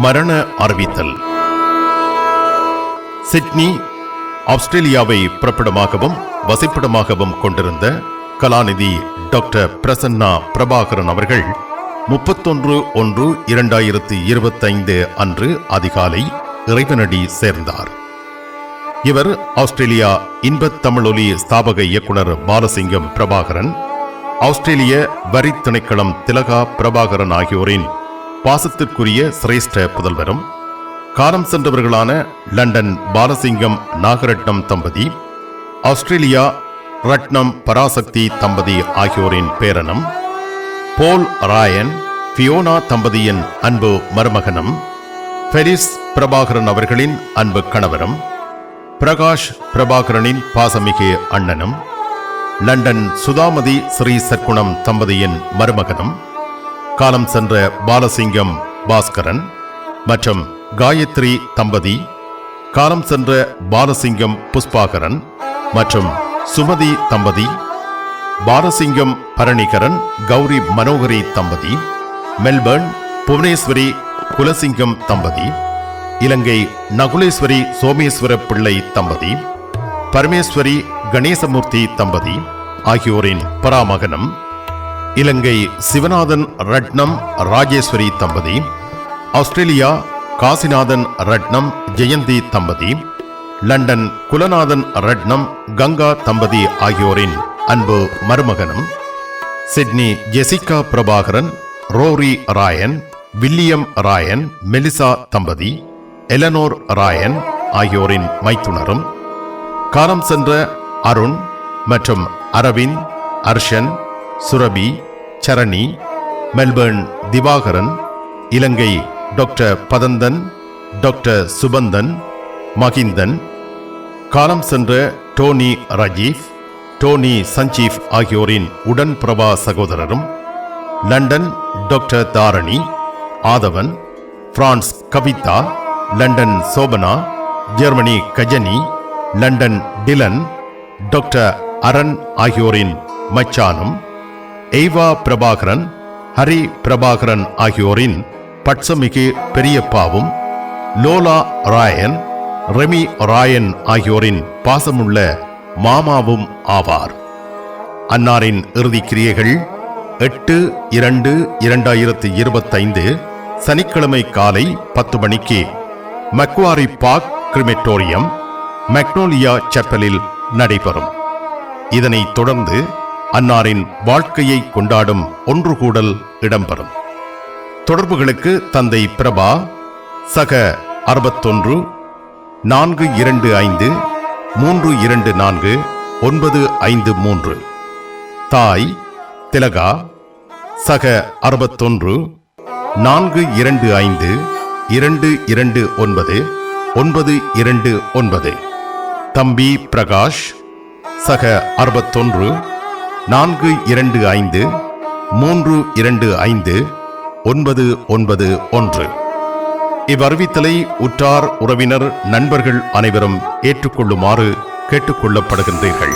மரண அறிவித்தல். சிட்னி, ஆஸ்திரேலியாவை பிறப்பிடமாகவும் வசிப்பிடமாகவும் கொண்டிருந்த கலாநிதி டாக்டர் பிரசன்னா பிரபாகரன் அவர்கள் 31/1/2025 அன்று அதிகாலை இறைவனடி சேர்ந்தார். இவர் ஆஸ்திரேலியா இன்பத் தமிழொலி ஸ்தாபக இயக்குனர் பாலசிங்கம் பிரபாகரன், ஆஸ்திரேலிய வரி திணைக்களம் திலகா பிரபாகரன் ஆகியோரின் பாசத்திற்குரிய சிரேஷ்ட புதல்வரும், காலம் சென்றவர்களான லண்டன் பாலசிங்கம் நாகரட்னம் தம்பதி, ஆஸ்திரேலியா ரட்னம் பராசக்தி தம்பதி ஆகியோரின் பேரனும், போல் ராயன் ஃபியோனா தம்பதியின் அன்பு மருமகனும், பெரிஸ் பிரபாகரன் அவர்களின் அன்பு கணவரும், பிரகாஷ் பிரபாகரனின் பாசமிகு அண்ணனும், லண்டன் சுதாமதி ஸ்ரீ சற்குணம் தம்பதியின் மருமகனும், காலம் சென்ற பாலசிங்கம் பாஸ்கரன் மற்றும் காயத்ரி தம்பதி, காலம் சென்ற பாலசிங்கம் புஷ்பாகரன் மற்றும் சுமதி தம்பதி, பாலசிங்கம் பரணிகரன் கௌரி மனோகரி தம்பதி, மெல்பர்ன் புவனேஸ்வரி குலசிங்கம் தம்பதி, இலங்கை நகுலேஸ்வரி சோமேஸ்வர பிள்ளை தம்பதி, பரமேஸ்வரி கணேசமூர்த்தி தம்பதி ஆகியோரின் பராமகனும், இலங்கை சிவநாதன் ரட்னம் ராஜேஸ்வரி தம்பதி, ஆஸ்திரேலியா காசிநாதன் ரட்னம் ஜெயந்தி தம்பதி, லண்டன் குலநாதன் ரட்னம் கங்கா தம்பதி ஆகியோரின் அன்பு மருமகனும், Sydney Jessica Prabhakaran, Rory Ryan, William Ryan, Melissa தம்பதி, எலனோர் ராயன் ஆகியோரின் மைத்துனரும், காலம் சென்ற அருண் மற்றும் Aravind, Arshan, Surabhi, Sarani, Melbourne Divakaran, Ilangai doctor Pathanthan, doctor Subanthan, Mahinthan, காலம் சென்ற டோனி ரஜீவ், டோனி சஞ்சீவ் ஆகியோரின் உடன்பிரபா சகோதரரும், London doctor Tharani, Aathavan, France Kavitha, London Sobana, Germany Kajani, London Dylan, doctor Aran ஆகியோரின் மச்சானும், எய்வா பிரபாகரன், ஹரி பிரபாகரன் ஆகியோரின் பட்சமிகு பெரியப்பாவும், லோலா ராயன், ரெமி ராயன் ஆகியோரின் பாசமுள்ள மாமாவும் ஆவார். அன்னாரின் இறுதி கிரியைகள் 8/2/2025 சனிக்கிழமை காலை 10 மணிக்கு மக்வாரி பார்க் கிரிமெட்டோரியம், மக்னோலியா செப்பலில் நடைபெறும். இதனைத் தொடர்ந்து அன்னாரின் வாழ்க்கையை கொண்டாடும் ஒன்றுகூடல் இடம்பெறும். தொடர்புகளுக்கு தந்தை பிரபா சக 61 425 324 953, தாய் திலகா சக 61 425 229 929, தம்பி பிரகாஷ் சக 61 425 325 991. இவ்வறிவித்தலை உற்றார் உறவினர் நண்பர்கள் அனைவரும் ஏற்றுக்கொள்ளுமாறு கேட்டுக்கொள்ளப்படுகின்றீர்கள்.